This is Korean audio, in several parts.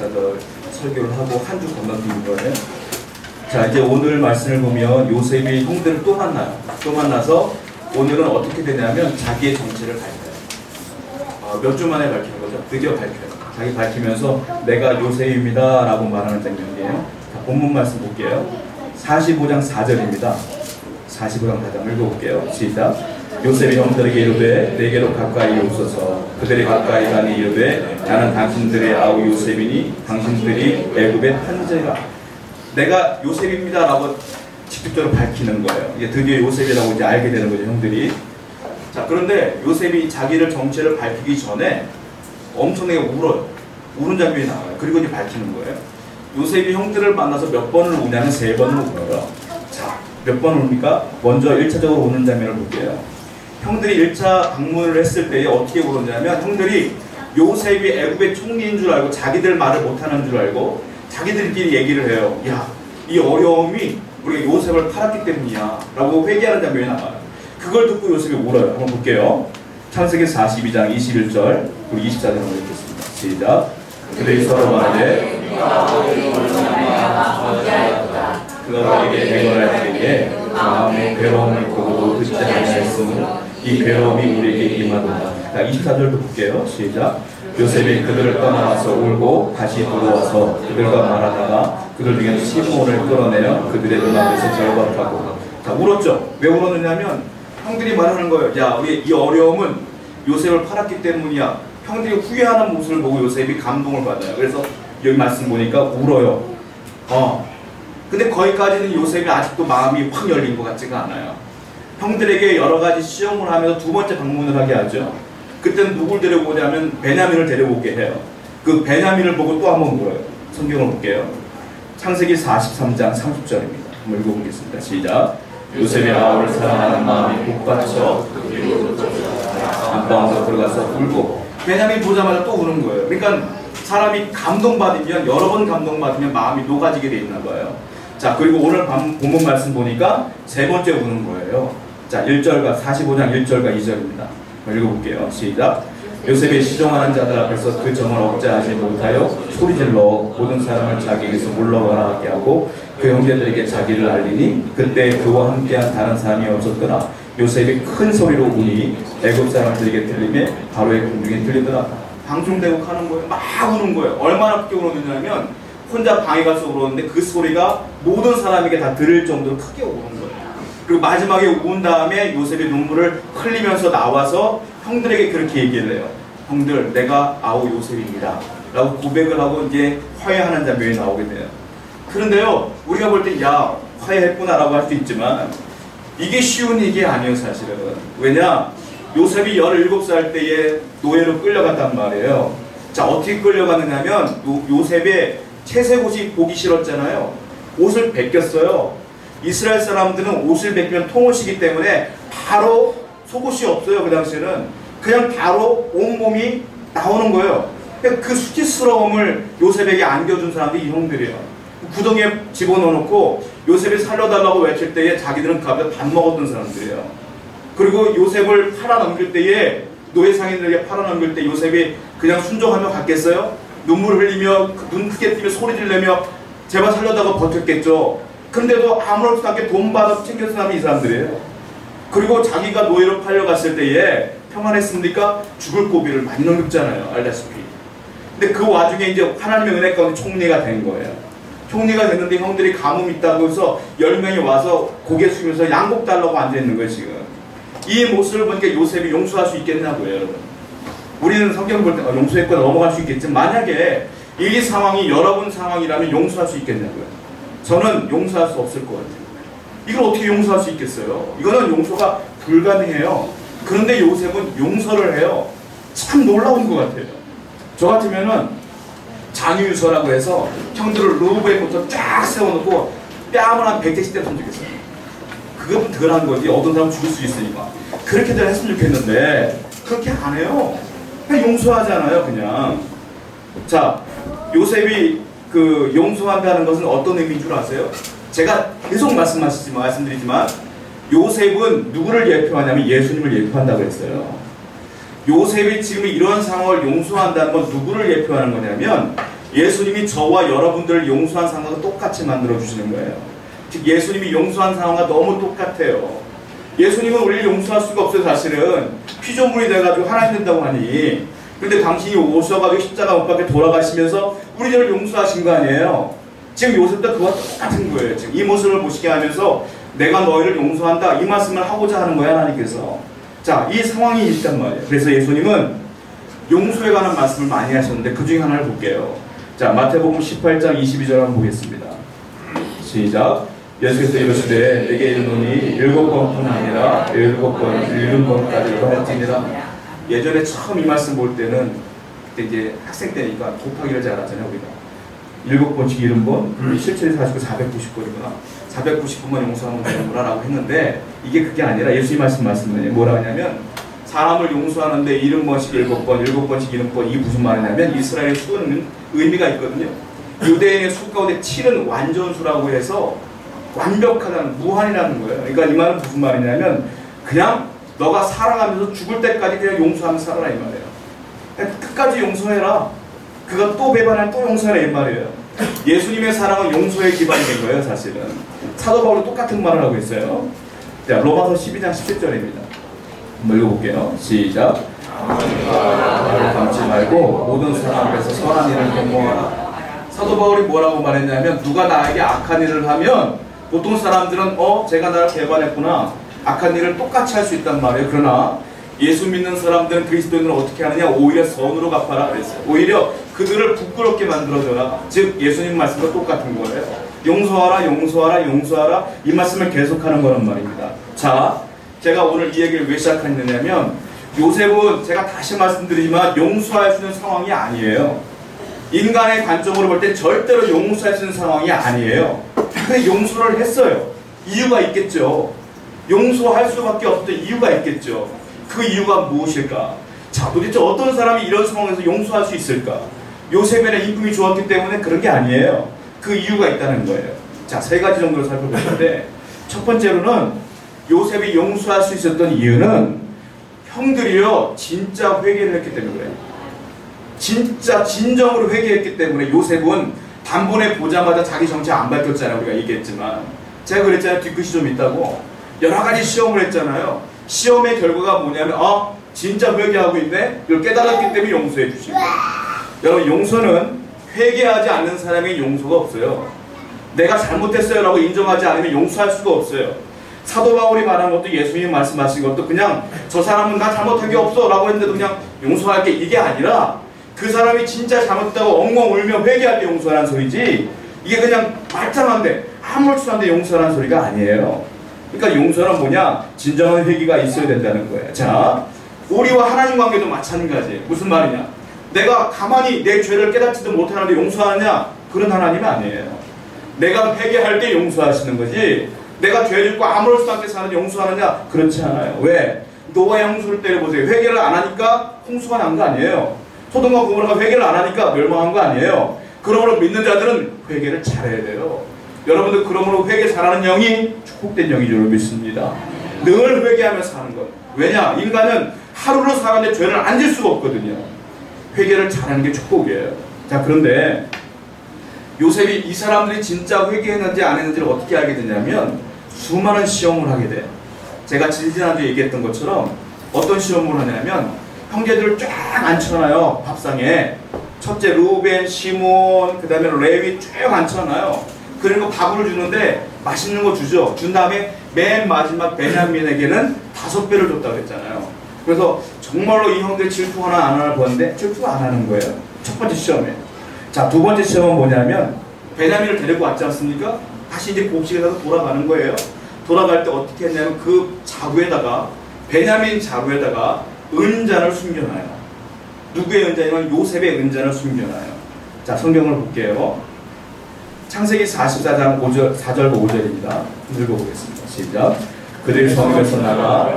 설교를 하고 한 주 건너뛴 거예요. 자, 이제 오늘 말씀을 보면 요셉이 형들을 또 만나요. 또 만나서 오늘은 어떻게 되냐면 자기의 정체를 밝혀요. 몇 주 만에 밝히는 거죠. 드디어 밝혀요. 자기 밝히면서 내가 요셉입니다 라고 말하는 장면이에요. 자, 본문 말씀 볼게요. 45장 4절입니다. 45장 4장 읽어볼게요. 시작. 요셉이 형들에게 이르되 내게로 가까이 오소서. 그들이 가까이 가니 이르되 나는 당신들의 아우 요셉이니 당신들이 애굽의 한제라. 내가 요셉입니다 라고 직접적으로 밝히는 거예요. 이게 드디어 요셉이라고 이제 알게 되는 거죠, 형들이. 자, 그런데 요셉이 자기를 정체를 밝히기 전에 엄청나게 울어요. 우는 장면이 나와요. 그리고 이제 밝히는 거예요. 요셉이 형들을 만나서 몇 번을 우냐면 3번을 울어요. 자, 몇 번 웁니까? 먼저 1차적으로 우는 장면을 볼게요. 형들이 1차 방문을 했을 때 어떻게 울었냐면 형들이 요셉이 애굽의 총리인 줄 알고 자기들 말을 못하는 줄 알고 자기들끼리 얘기를 해요. 야, 이 어려움이 우리가 요셉을 팔았기 때문이야 라고 회개하는 장면이 나와요. 그걸 듣고 요셉이 울어요. 한번 볼게요. 창세기 42장 21절 그리고 24절 한번 읽겠습니다. 시작. 그들이 서로 말하되 그가 우리에게 대언할 때에 마음의 괴로움을 보고도 듣지 아니하였으므로 이 괴로움이 우리에게 임하도다. 24절도 볼게요. 시작. 요셉이 그들을 떠나서 울고 다시 들어와서 그들과 말하다가 그들 중에 시므온을 끌어내어 그들의 눈앞에서 절박하고. 자, 울었죠. 왜 울었느냐면 형들이 말하는 거예요. 야, 우리 이 어려움은 요셉을 팔았기 때문이야. 형들이 후회하는 모습을 보고 요셉이 감동을 받아요. 그래서 여기 말씀 보니까 울어요. 근데 거기까지는 요셉이 아직도 마음이 확 열린 것 같지가 않아요. 형들에게 여러 가지 시험을 하면서 두 번째 방문을 하게 하죠. 그때는 누굴 데려오냐면 베냐민을 데려오게 해요. 그 베냐민을 보고 또 한번 울어요. 성경을 볼게요. 창세기 43장 30절입니다. 한번 읽어보겠습니다. 시작. 요셉이 아우를 사랑하는 마음이 복받쳐 안방으로 들어가서 울고. 베냐민 보자마자 또 우는 거예요. 그러니까 사람이 감동받으면 여러 번 감동받으면 마음이 녹아지게 돼 있는 거예요. 자, 그리고 오늘 본문 말씀 보니까 세 번째 우는 거예요. 자, 1절과 45장 1절과 2절입니다. 읽어볼게요. 시작. 요셉이 시종하는 자들 앞에서 그 정을 억제하지 못하여 소리질러 모든 사람을 자기에게서 물러가라 하게 하고 그 형제들에게 자기를 알리니 그때 그와 함께한 다른 사람이 없었더라. 요셉이 큰 소리로 우니 애굽 사람들에게 들리며 바로의 궁중에 들리더라. 방송대고 하는 거예요. 막 우는 거예요. 얼마나 크게 울었느냐면 혼자 방에 가서 울었는데 그 소리가 모든 사람에게 다 들을 정도로 크게 우는 거예요. 그리고 마지막에 운 다음에 요셉이 눈물을 흘리면서 나와서 형들에게 그렇게 얘기를 해요. 형들, 내가 아우 요셉입니다 라고 고백을 하고 이제 화해하는 장면이 나오게 돼요. 그런데요, 우리가 볼 때 야, 화해했구나 라고 할 수 있지만 이게 쉬운 일이 아니에요, 사실은. 왜냐? 요셉이 17살 때에 노예로 끌려갔단 말이에요. 자, 어떻게 끌려갔느냐면 요셉의 채색옷이 보기 싫었잖아요. 옷을 벗겼어요. 이스라엘 사람들은 옷을 벗기면 통옷이기 때문에 바로 속옷이 없어요. 그 당시에는 그냥 바로 온몸이 나오는 거예요. 그 수치스러움을 요셉에게 안겨준 사람들이 이 형들이에요. 구덩이에 집어넣어놓고 요셉이 살려달라고 외칠 때에 자기들은 그 앞에 밥 먹었던 사람들이에요. 그리고 요셉을 팔아넘길 때에 노예 상인들에게 팔아넘길 때 요셉이 그냥 순종하며 갔겠어요? 눈물 흘리며 눈 크게 뜨며 소리 지르며 제발 살려다가 버텼겠죠. 그런데도 아무렇지도 않게 돈 받아서 챙겨준 사람이 이 사람들이에요. 그리고 자기가 노예로 팔려갔을 때에 평안했습니까? 죽을 고비를 많이 넘겼잖아요. 알다시피. 근데 그 와중에 이제 하나님의 은혜 가운데 총리가 된 거예요. 총리가 됐는데 형들이 가뭄 있다고 해서 10명이 와서 고개 숙이면서 양복 달라고 앉아있는 거예요, 지금. 이 모습을 보니까 요셉이 용서할 수 있겠냐고요, 여러분. 우리는 성경 볼 때 용서했거나 넘어갈 수 있겠지만 만약에 이 상황이 여러분 상황이라면 용서할 수 있겠냐고요. 저는 용서할 수 없을 것 같아요. 이걸 어떻게 용서할 수 있겠어요? 이거는 용서가 불가능해요. 그런데 요셉은 용서를 해요. 참 놀라운 것 같아요. 저 같으면은 장유유서라고 해서 형들을 루브에부터 쫙 세워놓고 뺨을 한 100대씩 때렸으면 좋겠어요. 그것도 덜한 거지. 어떤 사람 죽을 수 있으니까. 그렇게들 했으면 좋겠는데 그렇게 안 해요. 그냥 용서하잖아요, 그냥. 자, 요셉이 그 용서한다는 것은 어떤 의미인 줄 아세요? 제가 계속 말씀드리지만 요셉은 누구를 예표하냐면 예수님을 예표한다고 했어요. 요셉이 지금 이런 상황을 용서한다는 건 누구를 예표하는 거냐면 예수님이 저와 여러분들을 용서한 상황과 똑같이 만들어 주시는 거예요. 즉 예수님이 용서한 상황과 너무 똑같아요. 예수님은 우리를 용서할 수가 없어요. 사실은 피조물이 돼가지고 하나님 된다고 하니. 근데 당신이 오셔가지고 십자가 못 박혀 돌아가시면서 우리들을 용서하신 거 아니에요. 지금 요셉도 그와 똑같은 거예요. 지금 이 모습을 보시게 하면서 내가 너희를 용서한다 이 말씀을 하고자 하는 거야 하나님께서. 자, 이 상황이 있단 말이에요. 그래서 예수님은 용서에 관한 말씀을 많이 하셨는데 그 중에 하나를 볼게요. 자, 마태복음 18장 22절 한번 보겠습니다. 시작. 예수께서 이르시되 내게 이르노니 7번뿐 아니라 7번 7번까지 할지니라. 예전에 처음 이 말씀 볼 때는 그때 이제 학생 때니까 곱하기를 잘 하잖아요. 우리가 7번씩 70번, 실제로 49, 490번이구나. 490번만 용서하면 되는구나 라고 했는데 이게 그게 아니라 예수님 말씀은 뭐라 하냐면 사람을 용서하는데 70번씩 7번, 7번씩 70번 이게 무슨 말이냐면 이스라엘의 수는 의미가 있거든요. 유대인의 수 가운데 7은 완전수라고 해서 완벽하다는, 무한이라는 거예요. 그러니까 이 말은 무슨 말이냐면 그냥 너가 살아가면서 죽을 때까지 그냥 용서하면서 살아라 이 말이에요. 그냥 끝까지 용서해라. 그가 또 배반하면 또 용서해라 이 말이에요. 예수님의 사랑은 용서에 기반이 된 거예요. 사실은 사도 바울이 똑같은 말을 하고 있어요. 자, 로마서 12장 17절입니다. 한번 읽어볼게요. 시작. 나를 감지 말고 모든 사람 앞에서 선한 일을 경모하라. 사도 바울이 뭐라고 말했냐면 누가 나에게 악한 일을 하면 보통 사람들은 제가 나를 배반했구나 악한 일을 똑같이 할 수 있단 말이에요. 그러나 예수 믿는 사람들은 그리스도인을 어떻게 하느냐 오히려 선으로 갚아라 그랬어요. 오히려 그들을 부끄럽게 만들어줘라. 즉 예수님 말씀과 똑같은 거예요. 용서하라 용서하라 용서하라 이 말씀을 계속하는 거란 말입니다. 자, 제가 오늘 이 얘기를 왜 시작했느냐면 요셉은 제가 다시 말씀드리지만 용서할 수 있는 상황이 아니에요. 인간의 관점으로 볼 때 절대로 용서할 수 있는 상황이 아니에요. 근데 용서를 했어요. 이유가 있겠죠. 용서할 수밖에 없었던 이유가 있겠죠. 그 이유가 무엇일까? 자, 도대체 어떤 사람이 이런 상황에서 용서할 수 있을까? 요셉에는 인품이 좋았기 때문에 그런 게 아니에요. 그 이유가 있다는 거예요. 자, 3가지 정도로 살펴볼 텐데 첫 번째로는 요셉이 용서할 수 있었던 이유는 형들이요 진짜 회개를 했기 때문에 그래요. 진짜 진정으로 회개했기 때문에 요셉은 단번에 보자마자 자기 정체 안 밝혔잖아요. 우리가 얘기했지만 제가 그랬잖아요. 뒤끝이 좀 있다고. 여러 가지 시험을 했잖아요. 시험의 결과가 뭐냐면 진짜 회개하고 있네. 이걸 깨달았기 때문에 용서해 주시고. 여러분 용서는 회개하지 않는 사람에게 용서가 없어요. 내가 잘못했어요 라고 인정하지 않으면 용서할 수가 없어요. 사도 바울이 말한 것도 예수님이 말씀하신 것도 그냥 저 사람은 나 잘못한 게 없어 라고 했는데도 그냥 용서할게 이게 아니라 그 사람이 진짜 잘못했다고 엉엉 울며 회개할 때 용서하라는 소리지 이게 그냥 말짱한데 아무렇지도 않은데 용서하라는 소리가 아니에요. 그러니까 용서는 뭐냐? 진정한 회개가 있어야 된다는 거예요. 자, 우리와 하나님 관계도 마찬가지예요. 무슨 말이냐? 내가 가만히 내 죄를 깨닫지도 못하는데 용서하느냐? 그런 하나님이 아니에요. 내가 회개할 때 용서하시는 거지 내가 죄 짓고 아무렇지도 않게 사는 용서하느냐? 그렇지 않아요. 왜? 노아의 홍수를 때려보세요. 회개를 안 하니까 홍수가 난 거 아니에요. 소돔과 고모라가 회개를 안 하니까 멸망한 거 아니에요. 그러므로 믿는 자들은 회개를 잘해야 돼요. 여러분들 그러므로 회개 잘하는 영이 축복된 영인 줄 믿습니다. 늘 회개하며 사는 것. 왜냐? 인간은 하루를 살았는데 죄를 안 질 수가 없거든요. 회개를 잘하는 게 축복이에요. 자, 그런데 요셉이 이 사람들이 진짜 회개했는지 안 했는지를 어떻게 알게 되냐면 수많은 시험을 하게 돼요. 제가 지난주에 얘기했던 것처럼 어떤 시험을 하냐면 형제들을 쫙 앉혀놔요. 밥상에. 첫째 루벤, 시몬, 그 다음에 레위 쭉 앉혀놔요. 그리고 밥을 주는데 맛있는 거 주죠. 준 다음에 맨 마지막 베냐민에게는 5배를 줬다고 했잖아요. 그래서 정말로 이 형들 질투 하나 안 하나 보는데 질투가 안 하는 거예요. 첫 번째 시험에. 자, 두 번째 시험은 뭐냐면 베냐민을 데리고 왔지 않습니까? 다시 이제 곡식에서 돌아가는 거예요. 돌아갈 때 어떻게 했냐면 그 자루에다가 베냐민 자루에다가 은잔을 숨겨놔요. 누구의 은잔이면 요셉의 은잔을 숨겨놔요. 자, 성경을 볼게요. 창세기 44장 4절과 5절입니다. 읽어보겠습니다. 시작. 그들이 성읍에서 나가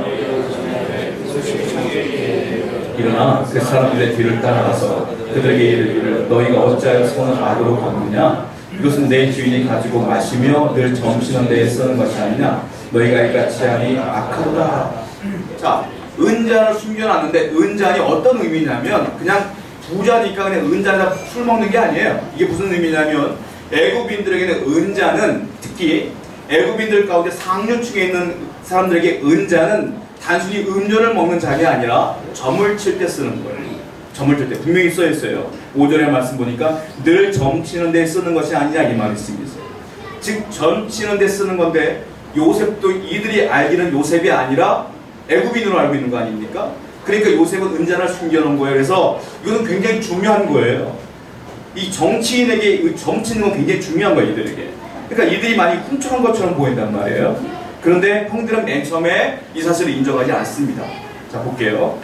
일어나 그 사람들의 뒤를 따라가서 그들에게 이르기를 너희가 어찌하여 성을 악으로 걷느냐? 이것은 내 주인이 가지고 마시며 늘 점심한 데에 쓰는 것이 아니냐? 너희가 이같이 하니 악하도다. 자, 은잔을 숨겨놨는데 은잔이 어떤 의미냐면 그냥 부자니까 그냥 은자에다 술 먹는 게 아니에요. 이게 무슨 의미냐면 애굽인들에게는 은자는, 특히 애굽인들 가운데 상류층에 있는 사람들에게 은자는 단순히 음료를 먹는 잔이 아니라 점을 칠 때 쓰는 거예요. 점을 칠 때 분명히 써 있어요. 5절의 말씀 보니까 늘 점 치는 데 쓰는 것이 아니냐 이 말씀이 있어요. 즉 점 치는 데 쓰는 건데 요셉도 이들이 알기는 요셉이 아니라 애굽인으로 알고 있는 거 아닙니까? 그러니까 요셉은 은잔을 숨겨놓은 거예요. 그래서 이거는 굉장히 중요한 거예요. 이 정치인에게 점 치는 건 굉장히 중요한 거예요, 이들에게. 그러니까 이들이 많이 훔쳐간 것처럼 보인단 말이에요. 그런데 형들은 맨 처음에 이 사실을 인정하지 않습니다. 자, 볼게요.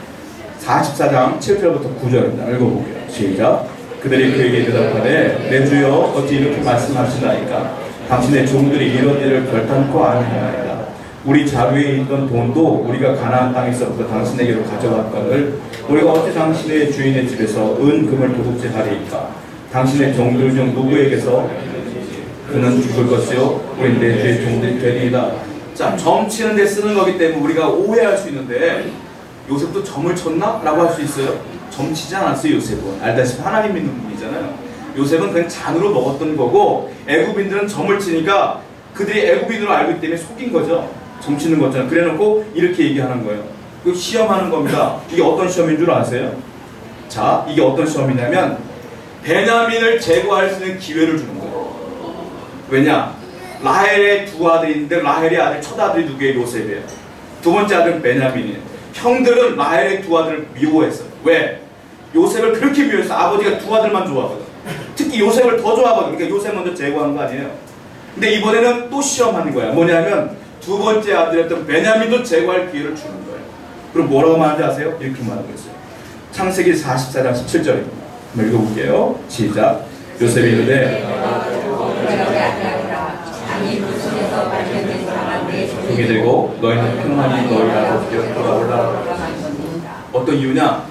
44장 7절부터 9절입니다. 읽어볼게요. 시작. 그들이 그에게 대답하되 내 주여 어찌 이렇게 말씀하시나이까? 당신의 종들이 이런 일을 결단코 아니하나이다. 우리 자루에 있던 돈도 우리가 가나안 땅에서부터 당신에게로 가져왔거늘 우리가 어찌 당신의 주인의 집에서 은금을 도둑질하리이까? 당신의 종들 중 누구에게서 그는 죽을 것이요 우린 내 주의 종들이 되리이다. 자, 점 치는 데 쓰는 거기 때문에 우리가 오해할 수 있는데 요셉도 점을 쳤나? 라고 할 수 있어요. 점 치지 않았어요. 요셉은 알다시피 하나님 믿는 분이잖아요. 요셉은 그냥 잔으로 먹었던 거고 애굽인들은 점을 치니까 그들이 애굽인으로 알고 있기 때문에 속인 거죠. 점 치는 거잖아요. 그래 놓고 이렇게 얘기하는 거예요. 그 시험하는 겁니다. 이게 어떤 시험인 줄 아세요? 자, 이게 어떤 시험이냐면 베냐민을 제거할 수 있는 기회를 주는 거예요. 왜냐? 라헬의 두 아들이 있는데 라헬의 아들 첫 아들이 누구예요? 요셉이에요. 두 번째 아들은 베냐민이에요. 형들은 라헬의 두 아들을 미워했어요. 왜? 요셉을 그렇게 미워했어. 아버지가 두 아들만 좋아하거든. 특히 요셉을 더 좋아하거든. 그러니까 요셉 먼저 제거한 거 아니에요. 근데 이번에는 또 시험하는 거야. 뭐냐면 두 번째 아들이었던 베냐민도 제거할 기회를 주는 거예요. 그럼 뭐라고 말하는지 아세요? 이렇게 말하고 있어요. 창세기 44장 17절입니다. 한번 읽어볼게요. 시작. 요셉이 이르되 그게 되고 너희는 평안히 너희 아버지께로 돌아올라. 어떤 이유냐?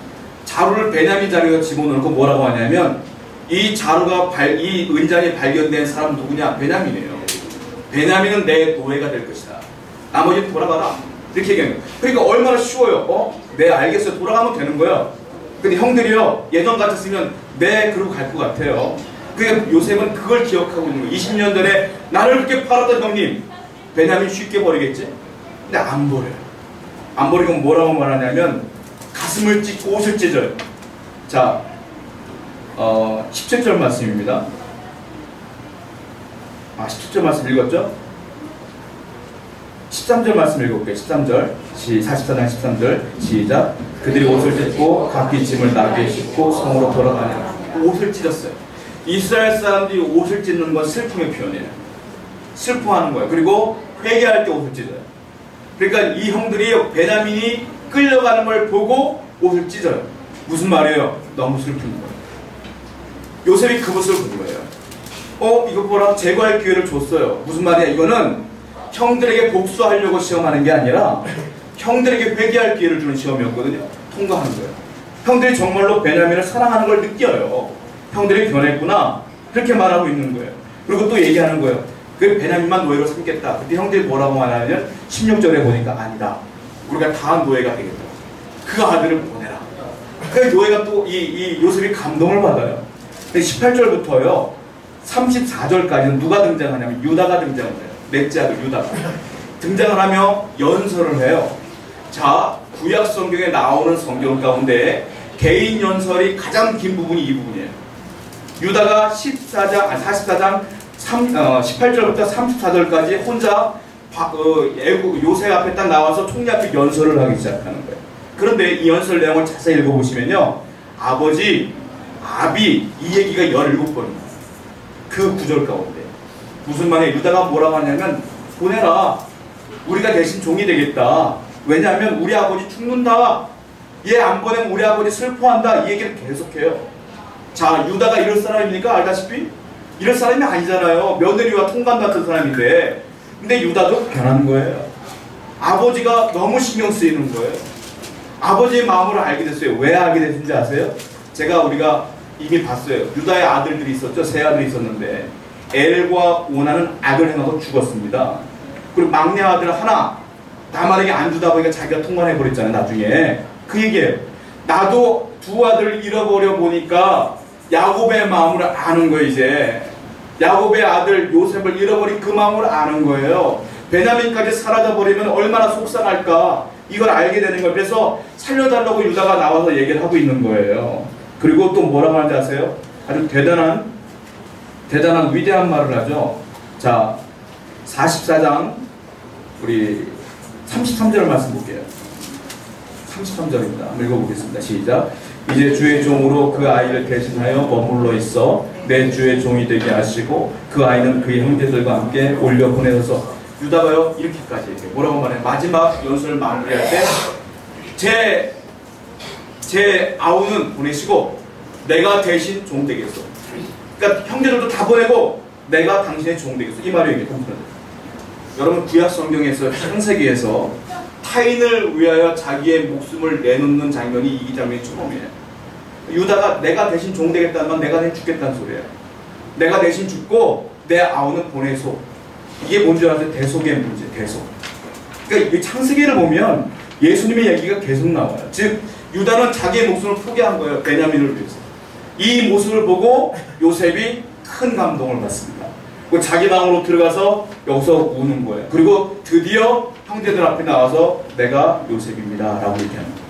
자루를 베냐민 자루에 집어넣고 뭐라고 하냐면 이 자루가 이 은잔이 발견된 사람 누구냐? 베냐민이에요. 베냐민은 내 노예가 될 것이다. 나머지는 돌아가라. 이렇게 얘기하는 거예요. 그러니까 얼마나 쉬워요. 네, 알겠어요. 돌아가면 되는 거예요. 근데 형들이요, 예전 같았으면 네, 그러고 갈 것 같아요. 그러니까 요셉은 그걸 기억하고 있는 거예요. 20년 전에 나를 그렇게 팔았던 형님, 베냐민 쉽게 버리겠지? 근데 안 버려요. 안 버리고 뭐라고 말하냐면 가슴을 찢고 옷을 찢어요. 자, 17절 말씀입니다. 17절 말씀 읽었죠? 13절 말씀 읽어볼게요. 13절 44장 13절 시작. 그들이 옷을 찢고 각기 짐을 나귀에 싣고 성으로 돌아가냐. 옷을 찢었어요. 이스라엘 사람들이 옷을 찢는 건 슬픔의 표현이에요. 슬퍼하는 거예요. 그리고 회개할 때 옷을 찢어요. 그러니까 이 형들이 베냐민이 끌려가는 걸 보고 옷을 찢어요. 무슨 말이에요? 너무 슬픈 거예요. 요셉이 그 모습을 본 거예요. 이거 보라, 제거할 기회를 줬어요. 무슨 말이야? 이거는 형들에게 복수하려고 시험하는 게 아니라 형들에게 회개할 기회를 주는 시험이었거든요. 통과하는 거예요. 형들이 정말로 베냐민을 사랑하는 걸 느껴요. 형들이 변했구나. 그렇게 말하고 있는 거예요. 그리고 또 얘기하는 거예요. 그 베냐민만 노예로 삼겠다. 근데 형들이 뭐라고 말하냐면 16절에 보니까 아니다. 우리가 다 노예가 되겠다. 그 아들을 보내라. 그 노예가 또 이 요셉이 감동을 받아요. 18절부터요. 34절까지는 누가 등장하냐면 유다가 등장을 해요. 넷째 아들 유다가 등장을 하며 연설을 해요. 자, 구약 성경에 나오는 성경 가운데 개인 연설이 가장 긴 부분이 이 부분이에요. 유다가 44장 18절부터 34절까지 혼자 요셉 앞에 딱 나와서 총리 앞에 연설을 하기 시작하는 거예요. 그런데 이 연설 내용을 자세히 읽어보시면요, 아비 이 얘기가 17번입니다. 그 구절 가운데 무슨 말이에요? 유다가 뭐라고 하냐면 보내라. 우리가 대신 종이 되겠다. 왜냐하면 우리 아버지 죽는다. 얘 안 보내면 우리 아버지 슬퍼한다. 이 얘기를 계속해요. 자, 유다가 이럴 사람입니까? 알다시피 이럴 사람이 아니잖아요. 며느리와 통관 같은 사람인데, 근데 유다도 변한 거예요. 아버지가 너무 신경 쓰이는 거예요. 아버지의 마음을 알게 됐어요. 왜 알게 됐는지 아세요? 우리가 이미 봤어요. 유다의 아들들이 있었죠. 세 아들이 있었는데 엘과 오나는 악을 행하고 죽었습니다. 그리고 막내 아들 하나 나만에게 안 주다 보니까 자기가 통관해버렸잖아요. 나중에 그 얘기예요. 나도 두 아들을 잃어버려 보니까 야곱의 마음을 아는 거예요. 이제 야곱의 아들 요셉을 잃어버린 그 마음을 아는 거예요. 베냐민까지 사라져버리면 얼마나 속상할까, 이걸 알게 되는 거예요. 그래서 살려달라고 유다가 나와서 얘기를 하고 있는 거예요. 그리고 또 뭐라고 하는지 아세요? 아주 대단한 위대한 말을 하죠. 자, 44장 우리 33절 말씀 볼게요. 33절입니다. 한번 읽어보겠습니다. 시작. 이제 주의 종으로 그 아이를 대신하여 머물러 있어 내 주의 종이 되게 하시고 그 아이는 그의 형제들과 함께 올려 보내서. 유다가요 이렇게까지 뭐라고 말해요? 마지막 연설을 마무리할 때 제 아우는 보내시고 내가 대신 종 되겠어. 그러니까 형제들도 다 보내고 내가 당신의 종 되겠어. 이 말이 이게 통틀어요. 여러분 구약 성경에서 창세기에서 타인을 위하여 자기의 목숨을 내놓는 장면이 이 장면이 처음이에요. 유다가 내가 대신 종 되겠다는 건 내가 대신 죽겠다는 소리예요. 내가 대신 죽고 내 아우는 보내소. 이게 뭔지 아세요? 대속의 문제, 대속. 그러니까 이 창세기를 보면 예수님의 얘기가 계속 나와요. 즉 유다는 자기의 목숨을 포기한 거예요. 베냐민을 위해서. 이 모습을 보고 요셉이 큰 감동을 받습니다. 그리고 자기 방으로 들어가서 여기서 우는 거예요. 그리고 드디어 형제들 앞에 나와서 내가 요셉입니다 라고 얘기합니다.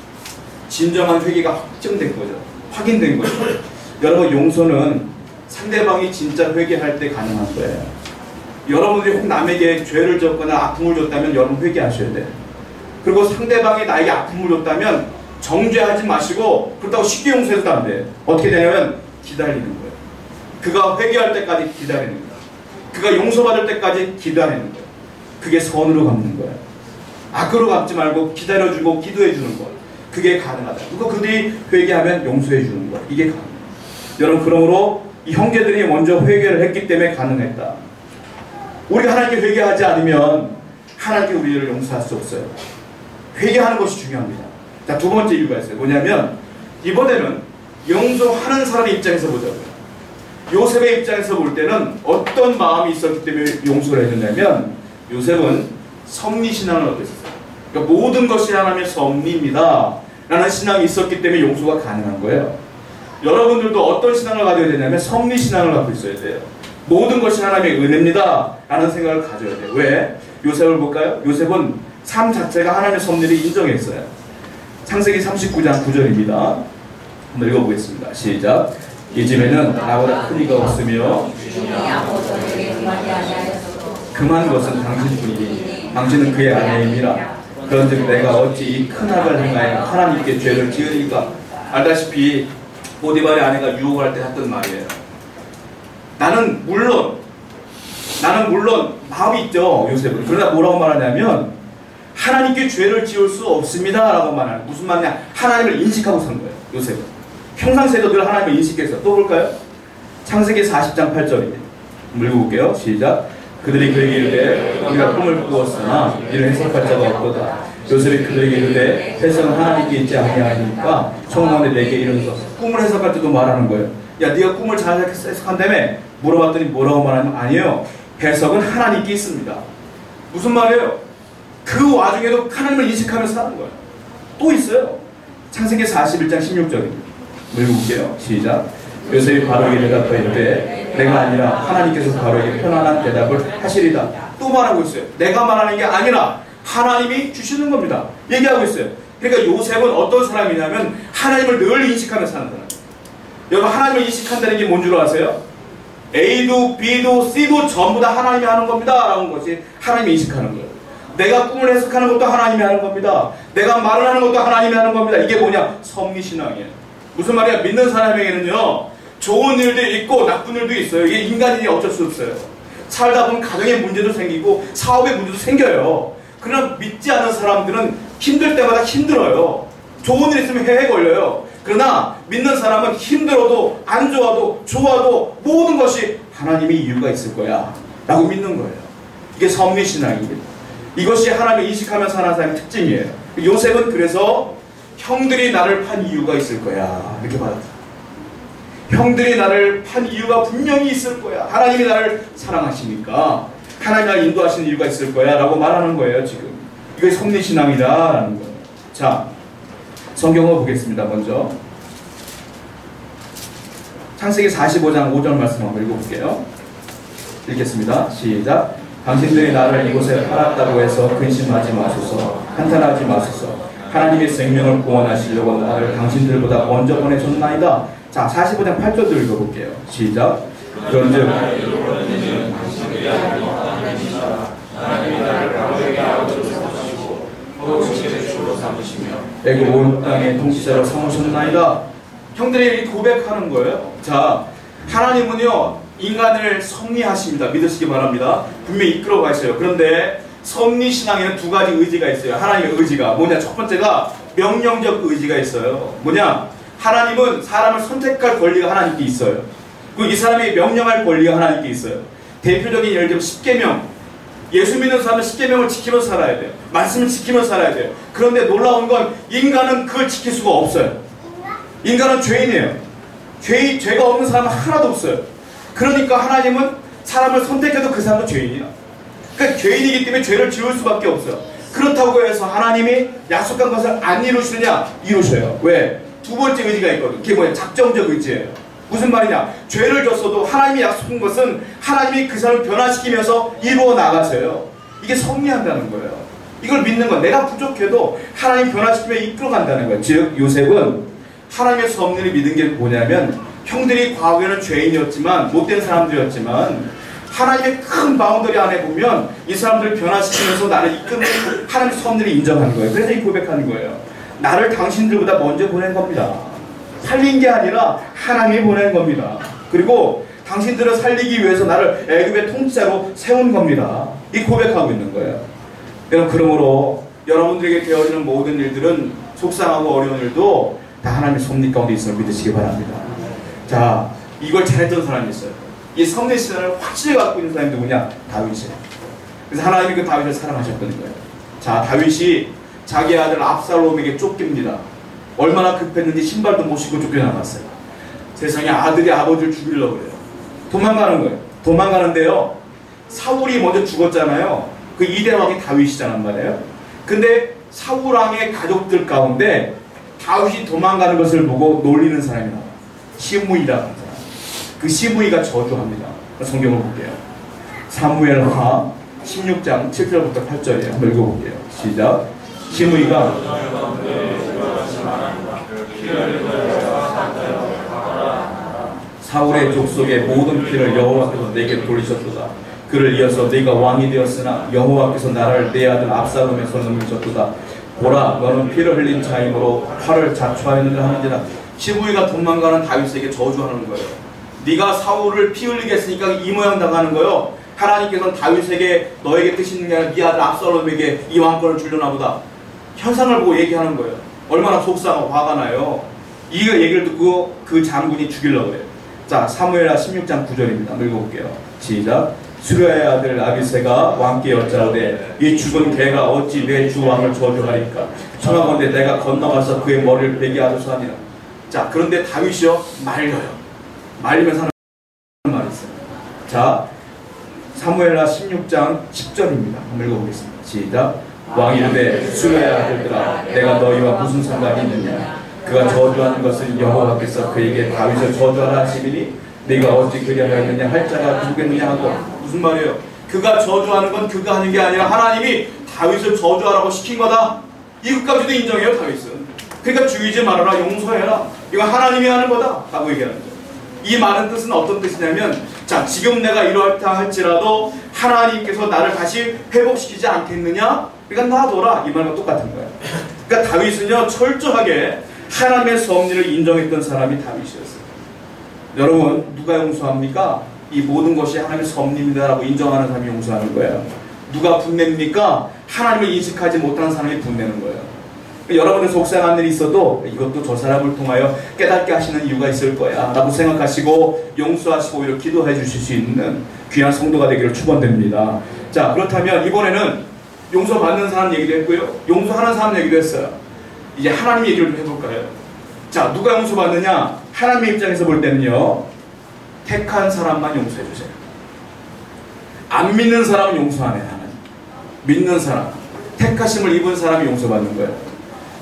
진정한 회개가 확정된 거죠. 확인된 거죠. 여러분 용서는 상대방이 진짜 회개할 때 가능한 거예요. 여러분들이 혹 남에게 죄를 졌거나 아픔을 줬다면 여러분 회개하셔야 돼요. 그리고 상대방이 나에게 아픔을 줬다면 정죄하지 마시고 그렇다고 쉽게 용서해도 안 돼요. 어떻게 되냐면 기다리는 거예요. 그가 회개할 때까지 기다리는 거예요. 그가 용서받을 때까지 기다리는 거예요. 그게 선으로 갚는 거예요. 악으로 갚지 말고 기다려주고 기도해주는 거예요. 그게 가능하다. 그리고 그들이 회개하면 용서해주는 거예요. 이게 가능해요. 여러분 그러므로 이 형제들이 먼저 회개를 했기 때문에 가능했다. 우리가 하나님께 회개하지 않으면 하나님께 우리를 용서할 수 없어요. 회개하는 것이 중요합니다. 자, 두 번째 이유가 있어요. 뭐냐면 이번에는 용서하는 사람의 입장에서 보자고요. 요셉의 입장에서 볼 때는 어떤 마음이 있었기 때문에 용서를 해줬냐면 요셉은 섭리신앙을 얻고 있었어요. 그러니까 모든 것이 하나님의 섭리입니다 라는 신앙이 있었기 때문에 용서가 가능한 거예요. 여러분들도 어떤 신앙을 가져야 되냐면 섭리신앙을 갖고 있어야 돼요. 모든 것이 하나님의 은혜입니다 라는 생각을 가져야 돼요. 왜? 요셉을 볼까요? 요셉은 삶 자체가 하나님의 섭리를 인정했어요. 창세기 39장 9절입니다. 한번 읽어보겠습니다. 시작. 이 집에는 나보다 큰 이가 없으며 금한 것은 당신뿐이니 당신은 그의 아내임이라. 그런즉 내가 어찌 이 큰 악을 행하여 하나님께 죄를 지으리까. 알다시피 보디발의 아내가 유혹할 때 했던 말이에요. 나는 물론 마음이 있죠, 요셉은. 그러나 뭐라고 말하냐면 하나님께 죄를 지을 수 없습니다 라고 말하는. 무슨 말이냐? 하나님을 인식하고 산 거예요. 요셉은 평상시에도 늘 하나님을 인식해서. 또 볼까요? 창세기 40장 8절입니다. 읽어볼게요. 시작. 그들이 그에게 이르되 우리가 꿈을 꾸었으나 이를 해석할 자가 없도다. 요셉이 그들에게 이르되 해석은 하나님께 있지 아니하니까 청하건대 내게 이르소서. 꿈을 해석할 때도 말하는 거예요. 야, 네가 꿈을 잘 해석한다며? 물어봤더니 뭐라고 말하면 아니에요. 해석은 하나님께 있습니다. 무슨 말이에요? 그 와중에도 하나님을 인식하면서 사는 거예요. 또 있어요. 창세기 41장 16절입니다. 읽어볼게요. 시작. 요셉이 바로에게 대답하여 이르되 내가 아니라 하나님께서 바로에게 편안한 대답을 하시리다. 또 말하고 있어요. 내가 말하는 게 아니라 하나님이 주시는 겁니다. 얘기하고 있어요. 그러니까 요셉은 어떤 사람이냐면 하나님을 늘 인식하면서 사는 사람. 여러분 하나님을 인식한다는 게 뭔 줄 아세요? A도 B도 C도 전부 다 하나님이 하는 겁니다 라는 것이 하나님이 인식하는 거예요. 내가 꿈을 해석하는 것도 하나님이 하는 겁니다. 내가 말을 하는 것도 하나님이 하는 겁니다. 이게 뭐냐? 섭리신앙이에요. 무슨 말이야? 믿는 사람에게는요 좋은 일도 있고 나쁜 일도 있어요. 이게 인간이니 어쩔 수 없어요. 살다 보면 가정의 문제도 생기고 사업의 문제도 생겨요. 그러나 믿지 않는 사람들은 힘들 때마다 힘들어요. 좋은 일 있으면 해에 걸려요. 그러나 믿는 사람은 힘들어도 안 좋아도 좋아도 모든 것이 하나님의 이유가 있을 거야 라고 믿는 거예요. 이게 섭리신앙입니다. 이것이 하나님을 인식하면서 사는 사람의 특징이에요. 요셉은 그래서 형들이 나를 판 이유가 있을 거야 이렇게 받았어요. 형들이 나를 판 이유가 분명히 있을 거야. 하나님이 나를 사랑하시니까 하나님이 나를 인도하시는 이유가 있을 거야 라고 말하는 거예요. 지금 이게 섭리신앙이다라는 거예요. 자, 성경을 보겠습니다. 먼저 창세기 45장 5절 말씀 한번 읽어볼게요. 읽겠습니다. 시작. 당신들이 나를 이곳에 팔았다고 해서 근심하지 마소서. 한탄하지 마소서. 하나님의 생명을 구원하시려고 나를 당신들보다 먼저 보내셨나이다. 자, 45장 8절도 읽어볼게요. 시작. 그런즉 애굽 온 땅의 통치자로 삼으셨나이다. 형들이 고백하는 거예요. 자, 하나님은요 인간을 섭리하십니다. 믿으시기 바랍니다. 분명히 이끌어가 있어요. 그런데 섭리신앙에는 두 가지 의지가 있어요. 하나님의 의지가 뭐냐? 첫 번째가 명령적 의지가 있어요. 뭐냐? 하나님은 사람을 선택할 권리가 하나님께 있어요. 그리고 이 사람이 명령할 권리가 하나님께 있어요. 대표적인 예를 들면 십계명. 예수 믿는 사람은 십계명을 지키면서 살아야 돼요. 말씀을 지키면서 살아야 돼요. 그런데 놀라운 건 인간은 그걸 지킬 수가 없어요. 인간은 죄인이에요. 죄가 없는 사람은 하나도 없어요. 그러니까 하나님은 사람을 선택해도 그 사람도 죄인이야. 그러니까 죄인이기 때문에 죄를 지을 수밖에 없어요. 그렇다고 해서 하나님이 약속한 것을 안 이루시느냐? 이루셔요. 왜? 두 번째 의지가 있거든. 그게 뭐야? 작정적 의지예요. 무슨 말이냐? 죄를 졌어도 하나님이 약속한 것은 하나님이 그 사람을 변화시키면서 이루어 나가셔요. 이게 섭리한다는 거예요. 이걸 믿는 건 내가 부족해도 하나님 변화시키며 이끌어간다는 거예요. 즉 요셉은 하나님의 섭리를 믿은 게 뭐냐면 형들이 과거에는 죄인이었지만 못된 사람들이었지만 하나님의 큰 바운더리 안에 보면 이 사람들을 변화시키면서 나를 이끄는 하나님의 섭리를 인정하는 거예요. 그래서 이 고백하는 거예요. 나를 당신들보다 먼저 보낸 겁니다. 살린 게 아니라 하나님이 보낸 겁니다. 그리고 당신들을 살리기 위해서 나를 애굽의 통치자로 세운 겁니다. 이 고백하고 있는 거예요. 여러분, 그러므로 여러분들에게 되어지는 모든 일들은 속상하고 어려운 일도 다 하나님의 섭리 가운데 있음을 믿으시기 바랍니다. 자, 이걸 잘했던 사람이 있어요. 이 섭리 신앙을 확실히 갖고 있는 사람이 누구냐? 다윗이에요. 그래서 하나님이 그 다윗을 사랑하셨던 거예요. 자, 다윗이 자기 아들 압살롬에게 쫓깁니다. 얼마나 급했는지 신발도 못 신고 쫓겨나갔어요. 세상에 아들이 아버지를 죽이려고 그래요. 도망가는 거예요. 도망가는데요, 사울이 먼저 죽었잖아요. 그 이대왕이 다윗이잖아요 말이에요. 근데 사울왕의 가족들 가운데 다윗이 도망가는 것을 보고 놀리는 사람이 나와요. 시므이라는 사람. 그 시므이가 저주합니다. 성경을 볼게요. 사무엘하 16장 7절부터 8절이에요. 한번 읽어볼게요. 시작. 시므이가 사울의 족속의 모든 피를 여호와께서 내게 돌리셨도다. 그를 이어서 네가 왕이 되었으나 여호와께서 나를 내 아들 압살롬의 손에 넘기셨도다. 보라, 너는 피를 흘린 자이므로 화를 자초하였느냐 하는지라. 시므이가 도망가는 다윗에게 저주하는 거예요. 네가 사울을 피 흘리게 했으니까 이 모양 당하는 거예요. 하나님께서는 다윗에게 너에게 뜻이 있는 게 아니라 네 아들 압살롬에게 이 왕권을 주려나 보다. 현상을 보고 얘기하는 거예요. 얼마나 속상하고 화가 나요. 이 얘기를 듣고 그 장군이 죽이려고 해요. 자, 사무엘하 16장 9절입니다. 읽어볼게요. 시작. 수르야의 아들 아비새가 왕께 여짜오되 이 죽은 개가 어찌 내 주 왕을 저주하리까? 청하건대 내가 건너가서 그의 머리를 베게 하소서 하니라. 자, 그런데 다윗이요 말려요. 말리면서 하는 말이 있어요. 자, 사무엘하 16장 10절입니다. 한번 읽어보겠습니다. 시작. 왕이 이르되 수르야의 아들들아 내가 너희와 무슨 상관이 있느냐? 그가 저주하는 것은 여호와께서 그에게 다윗을 저주하라 하시리니 네가 어찌 그리하였느냐 할 자가 누구겠느냐 하고. 무슨 말이에요? 그가 저주하는 건 그가 하는 게 아니라 하나님이 다윗을 저주하라고 시킨 거다. 이것까지도 인정해요 다윗은. 그러니까 죽이지 말아라, 용서해라, 이거 하나님이 하는 거다 라고 얘기하는 거예요. 이 말은 뜻은 어떤 뜻이냐면, 자, 지금 내가 이렇다 할지라도 하나님께서 나를 다시 회복시키지 않겠느냐? 그러니까 놔둬라, 이 말과 똑같은 거예요. 그러니까 다윗은요 철저하게 하나님의 섭리를 인정했던 사람이 다윗이었어요. 여러분, 누가 용서합니까? 이 모든 것이 하나님의 섭리입니다라고 인정하는 사람이 용서하는 거예요. 누가 분냅니까? 하나님을 인식하지 못하는 사람이 분내는 거예요. 여러분의 속상한 일이 있어도 이것도 저 사람을 통하여 깨닫게 하시는 이유가 있을 거야 라고 생각하시고 용서하시고 오히려 기도해 주실 수 있는 귀한 성도가 되기를 축원드립니다. 자, 그렇다면 이번에는 용서받는 사람 얘기도 했고요, 용서하는 사람 얘기도 했어요. 이제 하나님 얘기를 좀 해볼까요? 자, 누가 용서받느냐? 하나님의 입장에서 볼 때는요, 택한 사람만 용서해 주세요. 안 믿는 사람은 용서 안 해요. 하나님. 믿는 사람, 택하심을 입은 사람이 용서받는 거예요.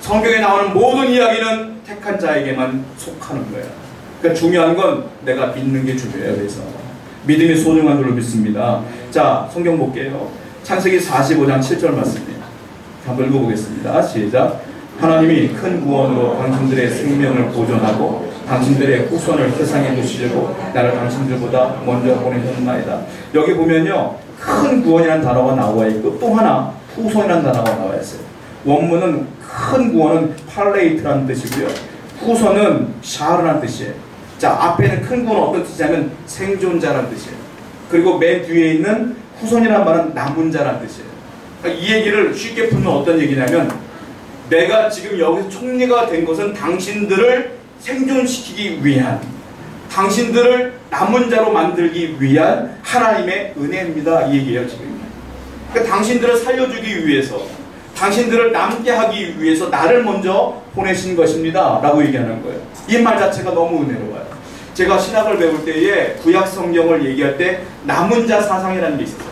성경에 나오는 모든 이야기는 택한 자에게만 속하는 거예요. 그러니까 중요한 건 내가 믿는 게 중요해요. 그래서 믿음이 소중한 줄로 믿습니다. 자, 성경 볼게요. 창세기 45장 7절 말씀입니다. 한번 읽어보겠습니다. 시작. 하나님이 큰 구원으로 당신들의 생명을 보존하고 당신들의 후손을 세상에 두시려고 나를 당신들보다 먼저 보내셨나이다. 여기 보면요, 큰 구원이라는 단어가 나와 있고 또 하나 후손이라는 단어가 나와 있어요. 원문은 큰 구원은 팔레이트라는 뜻이고요, 후손은 샤르라는 뜻이에요. 자, 앞에는 큰 구원은 어떤 뜻이냐면 생존자라는 뜻이에요. 그리고 맨 뒤에 있는 후손이라는 말은 남은 자라는 뜻이에요. 그러니까 이 얘기를 쉽게 풀면 어떤 얘기냐면, 내가 지금 여기서 총리가 된 것은 당신들을 생존시키기 위한, 당신들을 남은 자로 만들기 위한 하나님의 은혜입니다. 이 얘기예요, 지금. 그러니까 당신들을 살려주기 위해서, 당신들을 남게 하기 위해서 나를 먼저 보내신 것입니다. 라고 얘기하는 거예요. 이 말 자체가 너무 은혜로워요. 제가 신학을 배울 때에 구약 성경을 얘기할 때 남은 자 사상이라는 게 있었어요.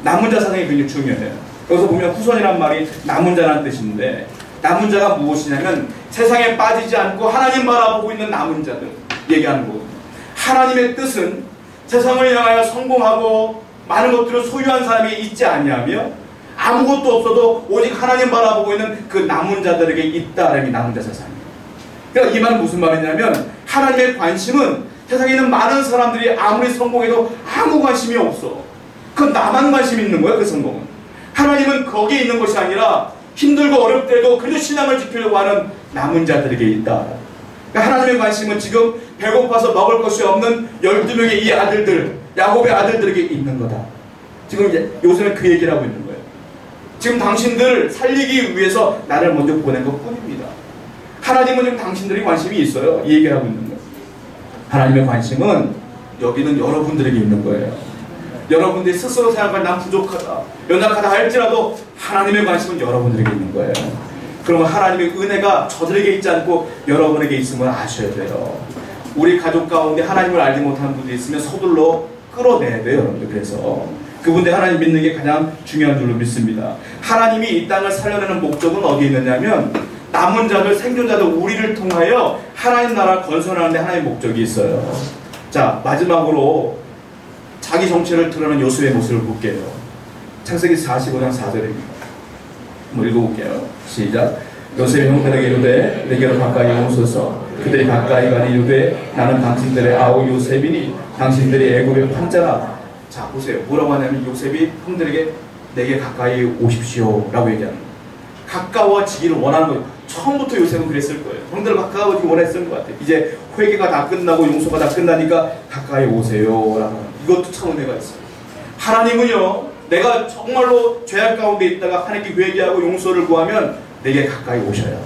남은 자 사상이 굉장히 중요해요. 여기서 보면 후손이란 말이 남은 자라는 뜻인데, 남은 자가 무엇이냐면 세상에 빠지지 않고 하나님 바라보고 있는 남은 자들 얘기하는 거거든요. 하나님의 뜻은 세상을 향하여 성공하고 많은 것들을 소유한 사람이 있지 않냐며 아무것도 없어도 오직 하나님 바라보고 있는 그 남은 자들에게 있다라는 게 남은 자 사상이에요. 그러니까 이 말은 무슨 말이냐면, 하나님의 관심은 세상에 있는 많은 사람들이 아무리 성공해도 아무 관심이 없어. 그건 나만 관심이 있는 거예요. 그 성공은. 하나님은 거기에 있는 것이 아니라 힘들고 어렵더라도 그저 신앙을 지키려고 하는 남은 자들에게 있다. 그러니까 하나님의 관심은 지금 배고파서 먹을 것이 없는 12명의 이 아들들, 야곱의 아들들에게 있는 거다. 지금 요새는 그 얘기를 하고 있는 거예요. 지금 당신들을 살리기 위해서 나를 먼저 보낸 것 뿐입니다. 하나님은 지금 당신들이 관심이 있어요. 이 얘기를 하고 있는 거예요. 하나님의 관심은 여기는 여러분들에게 있는 거예요. 여러분들이 스스로 생각할 난 부족하다, 연약하다 할지라도 하나님의 관심은 여러분들에게 있는 거예요. 그러면 하나님의 은혜가 저들에게 있지 않고 여러분에게 있음을 아셔야 돼요. 우리 가족 가운데 하나님을 알지 못하는 분들이 있으면 서둘러 끌어내야 돼요, 여러분들. 그래서 그분들 하나님 믿는 게 가장 중요한 줄로 믿습니다. 하나님이 이 땅을 살려내는 목적은 어디에 있느냐면, 남은 자들, 생존자들, 우리를 통하여 하나님 나라를 건설하는 데 하나님의 목적이 있어요. 자, 마지막으로 자기 정체를 드러낸 요셉의 모습을 볼게요. 창세기 45장 4절입니다. 한번 읽어볼게요. 시작. 요셉이 형들에게 이르되 내게로 가까이 오소서. 그들이 가까이 가니 이르되 나는 당신들의 아우 요셉이니 당신들이 애굽의 판자라. 자, 보세요. 뭐라고 하냐면 요셉이 형들에게 내게 가까이 오십시오 라고 얘기하는 거예요. 가까워지기를 원하는 거예요. 처음부터 요셉은 그랬을 거예요. 형들을 가까워지기 원했을 것 같아요. 이제 회개가 다 끝나고 용서가 다 끝나니까 가까이 오세요 라고. 이것도 참 은혜가 있어요. 하나님은요, 내가 정말로 죄악 가운데 있다가 하나님께 회개하고 용서를 구하면 내게 가까이 오셔요.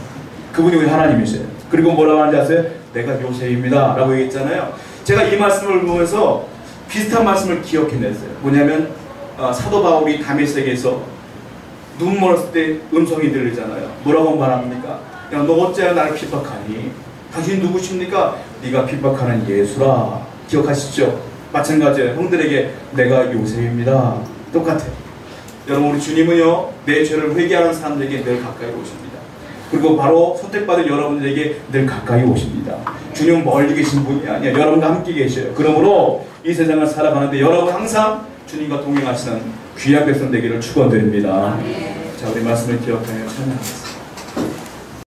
그분이 우리 하나님이세요. 그리고 뭐라고 하는지 아세요? 내가 요셉입니다 라고 얘기했잖아요. 제가 이 말씀을 보면서 비슷한 말씀을 기억해냈어요. 뭐냐면 사도 바울이 다메섹에서 눈 멀었을 때 음성이 들리잖아요. 뭐라고 말합니까? 야, 너 어째 나를 핍박하니? 당신 누구십니까? 네가 핍박하는 예수라. 기억하시죠? 마찬가지예요. 형들에게 내가 요셉입니다. 똑같아요. 여러분, 우리 주님은요, 내 죄를 회개하는 사람들에게 늘 가까이 오십니다. 그리고 바로 선택받은 여러분들에게 늘 가까이 오십니다. 주님은 멀리 계신 분이 아니야. 여러분과 함께 계셔요. 그러므로 이 세상을 살아가는데 여러분 항상 주님과 동행하시는 귀한 백성 되기를 축원드립니다. 자, 우리 말씀을 기억하며 찬양하겠습니다.